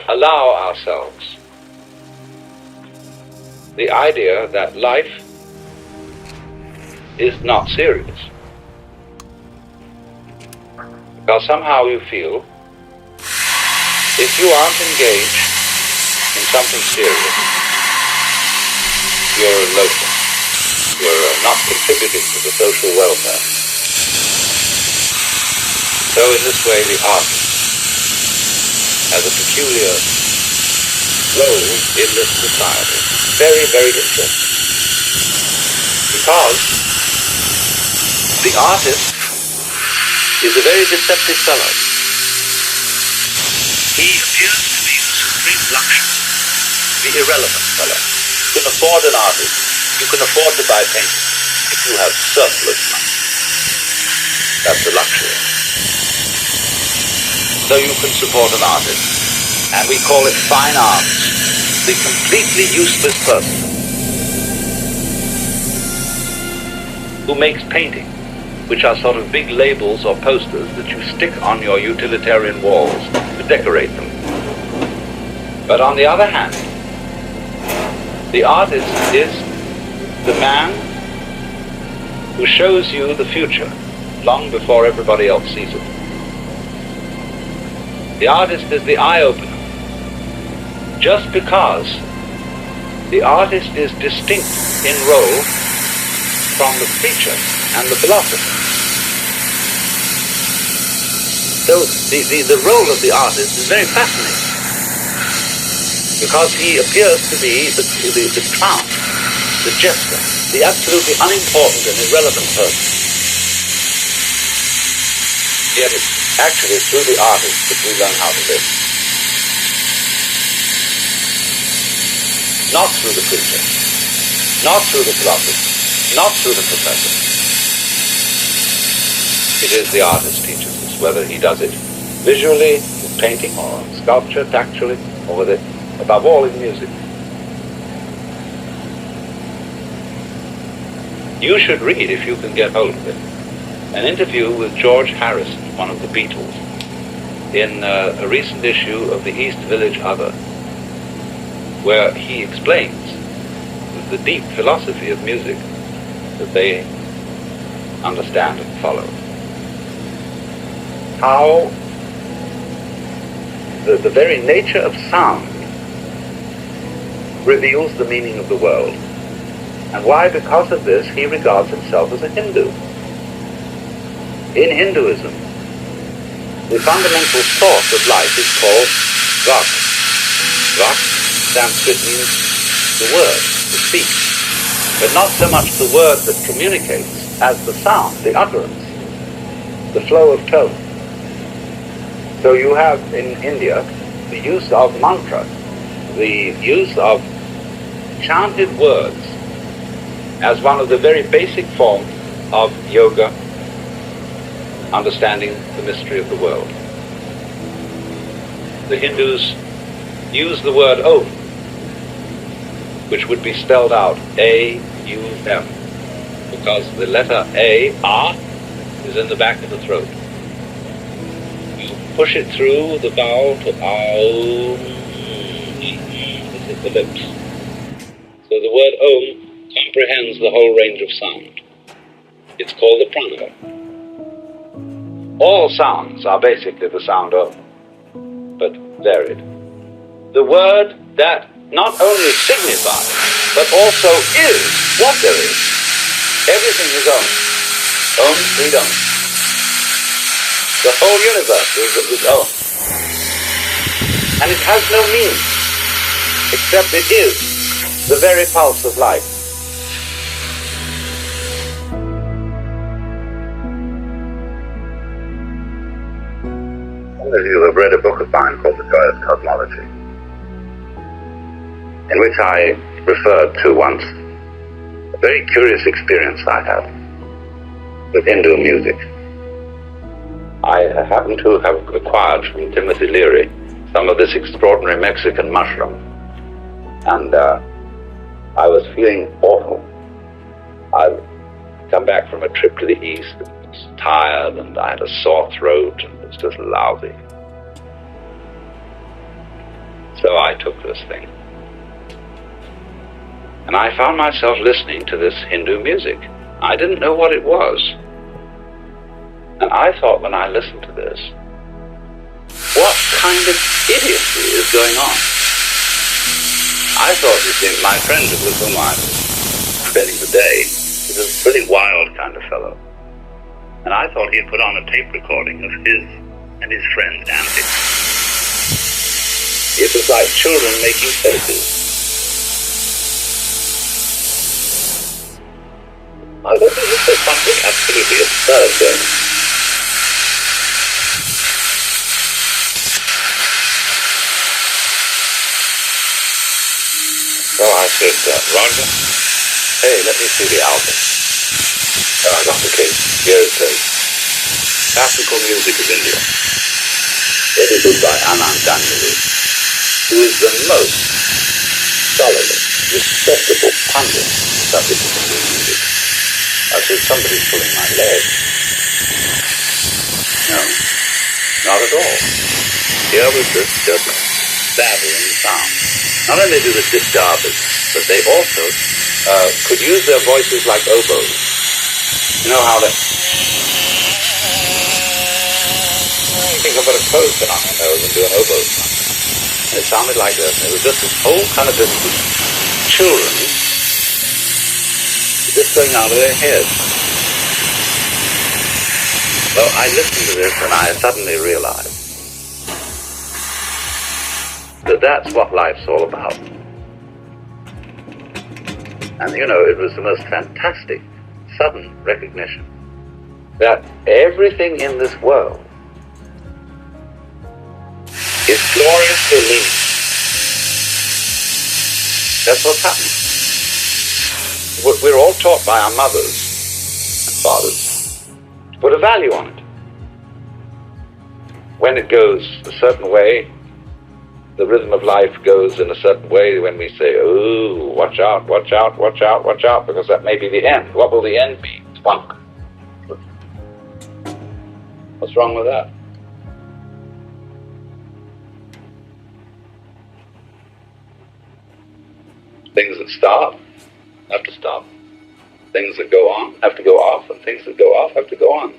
allow ourselves the idea that life is not serious. Because somehow you feel if you aren't engaged in something serious, you're a loafer. You're not contributing to the social welfare. So in this way, the artist has a peculiar role in this society. Very, very interesting. Because the artist is a very deceptive fellow. He appears to be the supreme luxury, the irrelevant fellow. You can afford an artist. You can afford to buy paintings if you have surplus money. That's a luxury. So you can support an artist, and we call it fine arts. The completely useless person who makes paintings, which are sort of big labels or posters that you stick on your utilitarian walls to decorate them. But on the other hand, the artist is the man who shows you the future long before everybody else sees it. The artist is the eye-opener. Just because the artist is distinct in role from the preacher and the philosopher. So the role of the artist is very fascinating because he appears to be the clown, the jester, the absolutely unimportant and irrelevant person. Yet it's actually through the artist that we learn how to live. Not through the preacher, not through the philosopher, not through the professor. It is the artist teaches us, whether he does it visually, with painting, or sculpture, tactually, or with it, above all, in music. You should read, if you can get hold of it, an interview with George Harrison, one of the Beatles, in a recent issue of the East Village Other, where he explains the deep philosophy of music that they understand and follow. How the very nature of sound reveals the meaning of the world, and why, because of this, he regards himself as a Hindu. In Hinduism, the fundamental source of life is called Vak. Vak, Sanskrit, means the word, to speak, but not so much the word that communicates as the sound, the utterance, the flow of tone. So you have in India the use of mantra, the use of chanted words as one of the very basic forms of yoga, understanding the mystery of the world. The Hindus use the word Om, which would be spelled out A-U-M, because the letter A, is in the back of the throat. You push it through the vowel to Aum, this is the lips. So the word Om comprehends the whole range of sound. It's called the pranava. All sounds are basically the sound Om, but varied. The word that not only signifies, but also is what there is. Everything is Om. Om, freedom. The whole universe is Om. And it has no meaning, except it is the very pulse of life. Some of you have read a book of mine called The Joyous Cosmology, in which I referred to once a very curious experience I had with Hindu music. I happen to have acquired from Timothy Leary some of this extraordinary Mexican mushroom, and I was feeling awful. I'd come back from a trip to the East, and was tired, and I had a sore throat, and it was just lousy. marvelous thing. And I found myself listening to this Hindu music. I didn't know what it was. And I thought when I listened to this, what kind of idiocy is going on? I thought, you see, my friend with whom I was spending the day was a pretty wild kind of fellow. And I thought he had put on a tape recording of his and his friend's antics. It was like children making faces. I thought this was something absolutely absurd going on. So I said, Roger, hey, let me see the album. So I got the case. Here it says, Classical Music of India, edited by Anand Danielu, who is the most thoroughly respectable pundit in subject of Indian music. I said, somebody's pulling my leg. No, not at all. Here was this just babbling sound. Not only do the this garbage, but they also could use their voices like oboes. You know how they... You think I've got a close on my nose and do an oboe sound. And it sounded like this. And it was just this whole kind of this children just going out of their heads. Well, I listened to this and I suddenly realized that that's what life's all about. And you know, it was the most fantastic, sudden recognition that everything in this world is gloriously meaningless. That's what's happening. We're all taught by our mothers and fathers to put a value on it. When it goes a certain way, the rhythm of life goes in a certain way. When we say, oh, watch out, watch out, watch out, watch out, because that may be the end. What will the end be? Spunk. What's wrong with that? Things that start have to stop. Things that go on have to go off, and things that go off have to go on.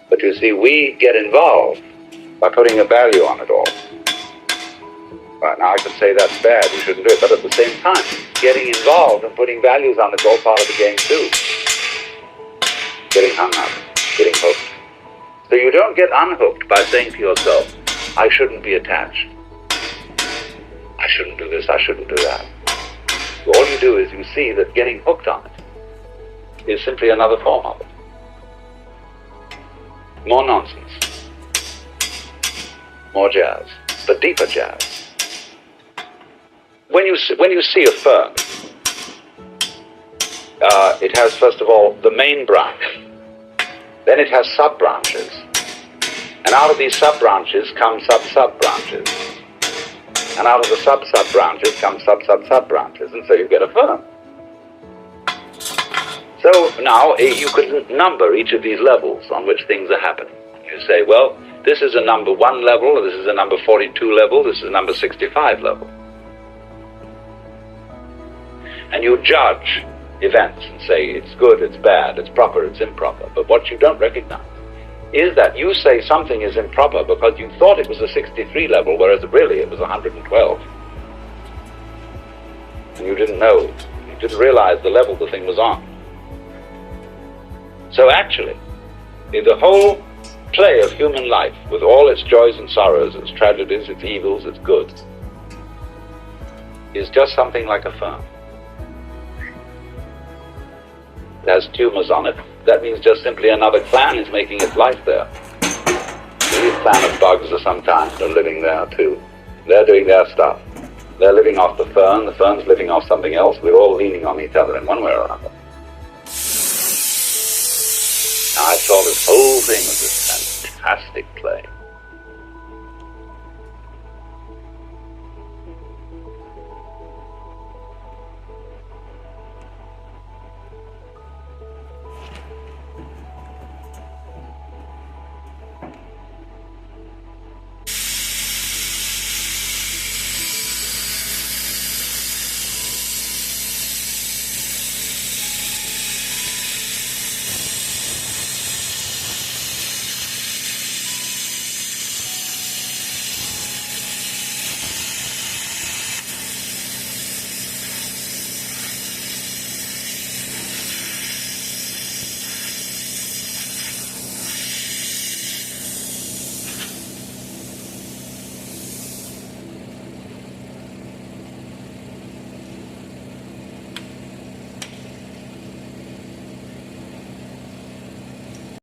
But you see, we get involved by putting a value on it all. Right, now I could say that's bad, you shouldn't do it, but at the same time, getting involved and putting values on it's all part of the game too. Getting hung up, getting hooked. So you don't get unhooked by saying to yourself, I shouldn't be attached. I shouldn't do this, I shouldn't do that. All you do is you see that getting hooked on it is simply another form of it. More nonsense. More jazz, but deeper jazz. When you see a fern, it has, first of all, the main branch. Then it has sub-branches. And out of these sub-branches come sub-sub-branches. And out of the sub-sub-branches come sub-sub-sub-branches. And so you get a fern. So now you could number each of these levels on which things are happening. You say, well, this is a number 1 level, this is a number 42 level, this is a number 65 level. And you judge events and say it's good, it's bad, it's proper, it's improper. But what you don't recognize is that you say something is improper because you thought it was a 63 level, whereas really it was 112. And you didn't know, you didn't realize the level the thing was on. So actually, the whole play of human life, with all its joys and sorrows, its tragedies, its evils, its goods, is just something like a fern. It has tumors on it. That means just simply another clan is making its life there. These clan of bugs of some kind are living there too. They're doing their stuff. They're living off the fern's living off something else. We're all leaning on each other in one way or another. Now I saw this whole thing as this fantastic play.